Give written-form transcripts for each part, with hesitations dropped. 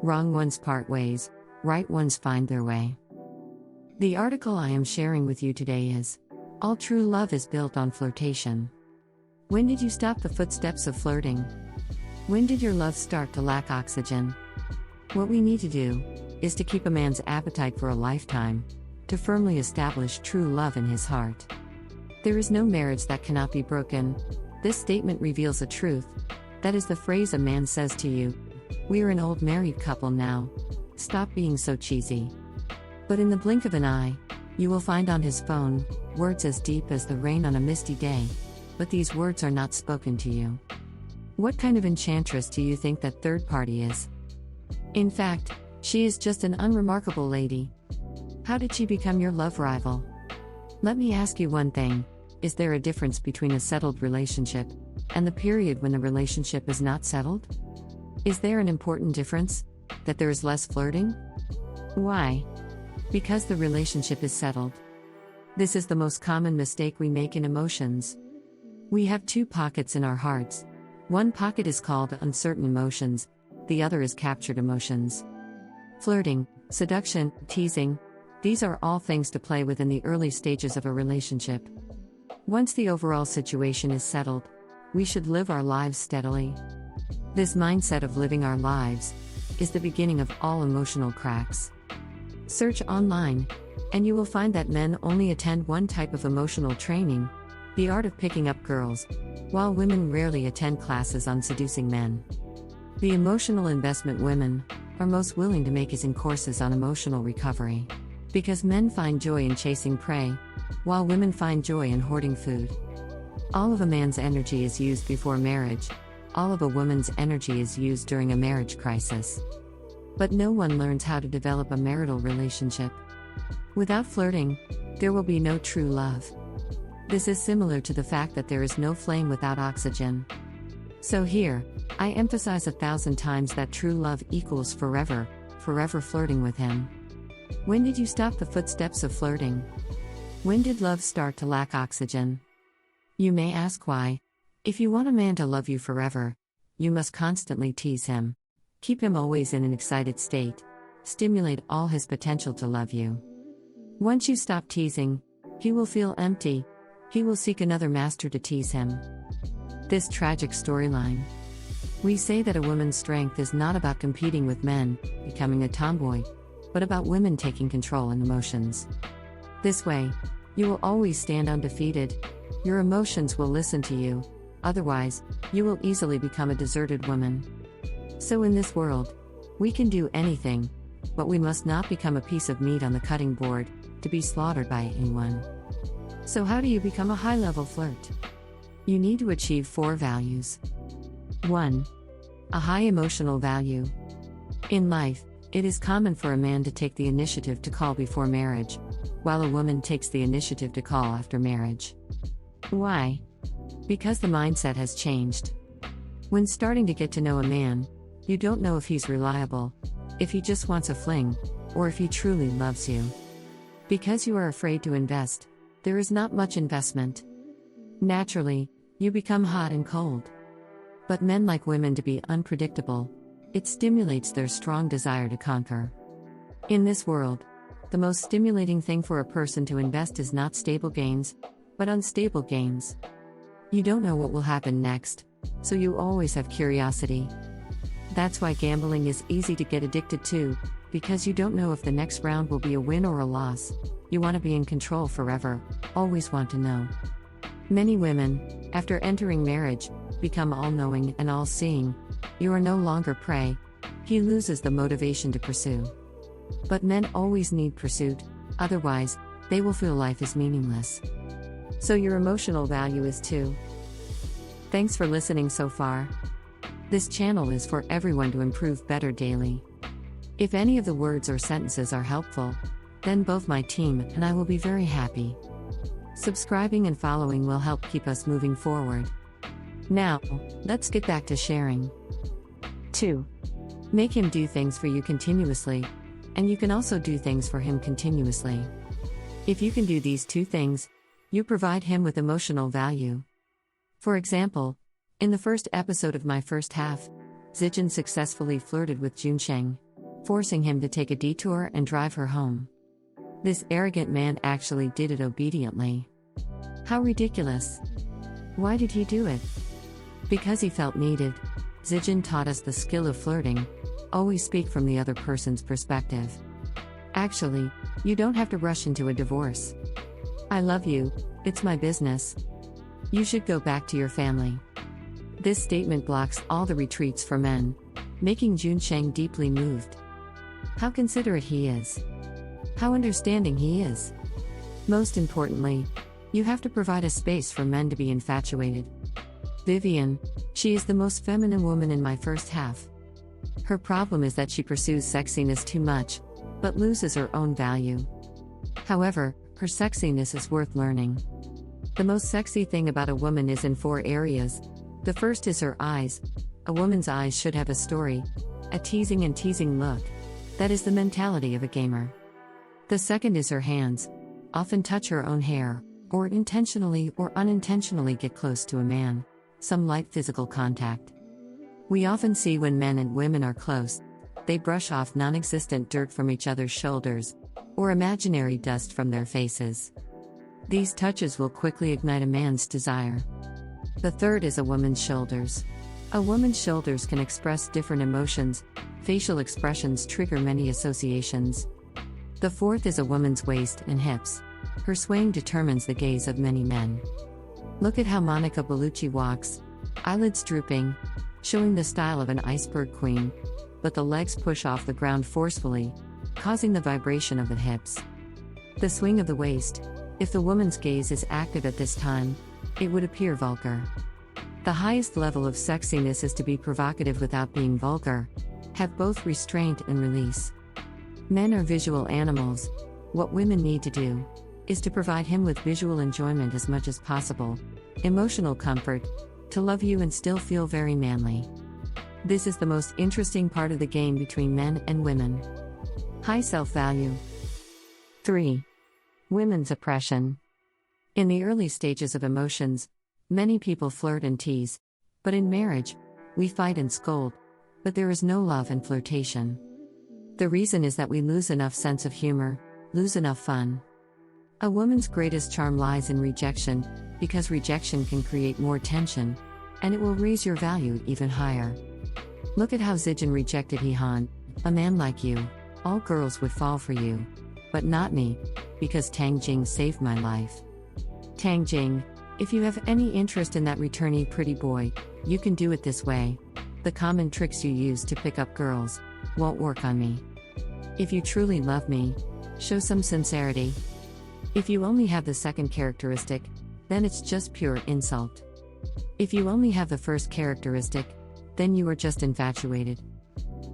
Wrong ones part ways, right ones find their way. The article I am sharing with you today is All True Love is Built on Flirtation. When did you stop the footsteps of flirting? When did your love start to lack oxygen? What we need to do is to keep a man's appetite for a lifetime, to firmly establish true love in his heart. There is no marriage that cannot be broken. This statement reveals a truth. That is the phrase a man says to you. We are an old married couple now. Stop being so cheesy. But in the blink of an eye, you will find on his phone words as deep as the rain on a misty day, but these words are not spoken to you. What kind of enchantress do you think that third party is? In fact, she is just an unremarkable lady. How did she become your love rival? Let me ask you one thing. Is there a difference between a settled relationship and the period when the relationship is not settled? Is there an important difference? That there is less flirting? Why? Because the relationship is settled. This is the most common mistake we make in emotions. We have two pockets in our hearts. One pocket is called uncertain emotions, the other is captured emotions. Flirting, seduction, teasing, these are all things to play with in the early stages of a relationship. Once the overall situation is settled, we should live our lives steadily. This mindset of living our lives is the beginning of all emotional cracks. Search online, and you will find that men only attend one type of emotional training, the art of picking up girls, while women rarely attend classes on seducing men. The emotional investment women are most willing to make is in courses on emotional recovery. Because men find joy in chasing prey, while women find joy in hoarding food. All of a man's energy is used before marriage, all of a woman's energy is used during a marriage crisis. But no one learns how to develop a marital relationship. Without flirting, there will be no true love. This is similar to the fact that there is no flame without oxygen. So here, I emphasize 1,000 times that true love equals forever flirting with him. When did you stop the footsteps of flirting? When did love start to lack oxygen? You may ask why. If you want a man to love you forever, you must constantly tease him. Keep him always in an excited state. Stimulate all his potential to love you. Once you stop teasing, he will feel empty. He will seek another master to tease him. This tragic storyline. We say that a woman's strength is not about competing with men, becoming a tomboy, but about women taking control in emotions. This way, you will always stand undefeated. Your emotions will listen to you. Otherwise, you will easily become a deserted woman. So in this world, we can do anything, but we must not become a piece of meat on the cutting board, to be slaughtered by anyone. So how do you become a high-level flirt? You need to achieve 4 values. 1. A high emotional value. In life, it is common for a man to take the initiative to call before marriage, while a woman takes the initiative to call after marriage. Why? Because the mindset has changed. When starting to get to know a man, you don't know if he's reliable, if he just wants a fling, or if he truly loves you. Because you are afraid to invest, there is not much investment. Naturally, you become hot and cold. But men like women to be unpredictable. It stimulates their strong desire to conquer. In this world, the most stimulating thing for a person to invest is not stable gains, but unstable gains. You don't know what will happen next, so you always have curiosity. That's why gambling is easy to get addicted to, because you don't know if the next round will be a win or a loss. You want to be in control forever, always want to know. Many women, after entering marriage, become all-knowing and all-seeing. You are no longer prey. He loses the motivation to pursue. But men always need pursuit, otherwise, they will feel life is meaningless. So your emotional value is 2. Thanks for listening so far. This channel is for everyone to improve better daily. If any of the words or sentences are helpful, then both my team and I will be very happy. Subscribing and following will help keep us moving forward. Now, let's get back to sharing. 2. Make him do things for you continuously, and you can also do things for him continuously. If you can do these 2 things, you provide him with emotional value. For example, in the first episode of my first half, Zijin successfully flirted with Junsheng. forcing him to take a detour and drive her home. This arrogant man actually did it obediently. How ridiculous. Why did he do it? Because he felt needed. Zijin taught us the skill of flirting. Always speak from the other person's perspective. Actually, you don't have to rush into a divorce. I love you, it's my business. You should go back to your family. This statement blocks all the retreats for men, making Junsheng deeply moved. How considerate he is. How understanding he is. Most importantly, you have to provide a space for men to be infatuated. Vivian, she is the most feminine woman in my first half. Her problem is that she pursues sexiness too much, but loses her own value. However, her sexiness is worth learning. The most sexy thing about a woman is in 4 areas. The first is her eyes. A woman's eyes should have a story, a teasing and teasing look. That is the mentality of a gamer. The second is her hands. Often touch her own hair, or intentionally or unintentionally get close to a man. Some light physical contact. We often see when men and women are close, they brush off non-existent dirt from each other's shoulders, or imaginary dust from their faces. These touches will quickly ignite a man's desire. The third is a woman's shoulders. A woman's shoulders can express different emotions. Facial expressions trigger many associations. The fourth is a woman's waist and hips. Her swaying determines the gaze of many men. Look at how Monica Bellucci walks, eyelids drooping, showing the style of an iceberg queen, but the legs push off the ground forcefully, causing the vibration of the hips. The swing of the waist. If the woman's gaze is active at this time, it would appear vulgar. The highest level of sexiness is to be provocative without being vulgar, have both restraint and release. Men are visual animals. What women need to do is to provide him with visual enjoyment as much as possible, emotional comfort, to love you and still feel very manly. This is the most interesting part of the game between men and women. High self-value. 3. Women's oppression. In the early stages of emotions, many people flirt and tease, but in marriage, we fight and scold, but there is no love and flirtation. The reason is that we lose enough sense of humor, lose enough fun. A woman's greatest charm lies in rejection, because rejection can create more tension, and it will raise your value even higher. Look at how Zijin rejected Hehan, a man like you. All girls would fall for you. But not me, because Tang Jing saved my life. Tang Jing, if you have any interest in that returnee pretty boy, you can do it this way. The common tricks you use to pick up girls won't work on me. If you truly love me, show some sincerity. If you only have the second characteristic, then it's just pure insult. If you only have the first characteristic, then you are just infatuated.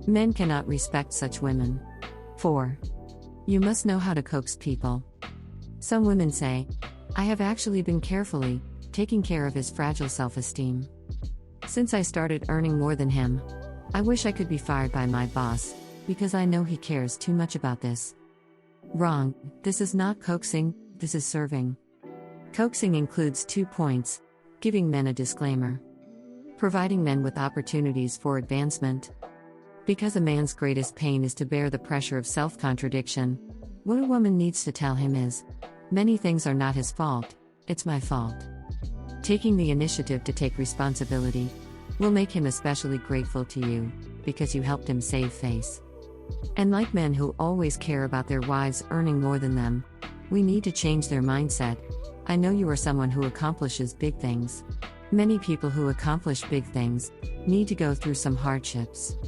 Men cannot respect such women. 4. You must know how to coax people. Some women say, I have actually been carefully taking care of his fragile self-esteem. Since I started earning more than him, I wish I could be fired by my boss, because I know he cares too much about this. Wrong, this is not coaxing, this is serving. Coaxing includes 2 points: giving men a disclaimer, providing men with opportunities for advancement. Because a man's greatest pain is to bear the pressure of self-contradiction, what a woman needs to tell him is, many things are not his fault, it's my fault. Taking the initiative to take responsibility will make him especially grateful to you, because you helped him save face. And like men who always care about their wives earning more than them, we need to change their mindset. I know you are someone who accomplishes big things. Many people who accomplish big things need to go through some hardships.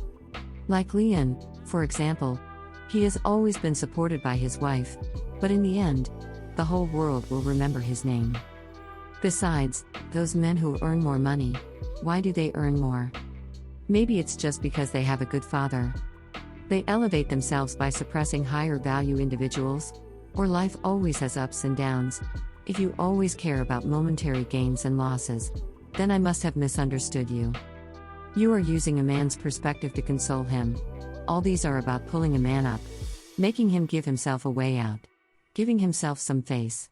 Like Leon, for example, he has always been supported by his wife, but in the end, the whole world will remember his name. Besides, those men who earn more money, why do they earn more? Maybe it's just because they have a good father. They elevate themselves by suppressing higher value individuals, or life always has ups and downs. If you always care about momentary gains and losses, then I must have misunderstood you. You are using a man's perspective to console him. All these are about pulling a man up, making him give himself a way out, giving himself some face.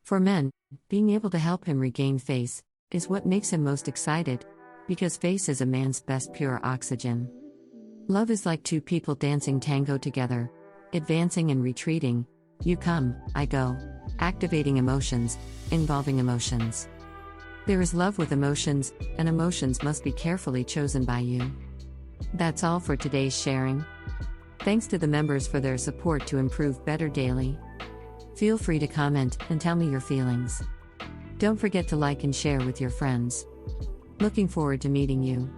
For men, being able to help him regain face is what makes him most excited, because face is a man's best pure oxygen. Love is like two people dancing tango together, advancing and retreating. You come, I go, activating emotions, involving emotions. There is love with emotions, and emotions must be carefully chosen by you. That's all for today's sharing. Thanks to the members for their support to improve better daily. Feel free to comment and tell me your feelings. Don't forget to like and share with your friends. Looking forward to meeting you.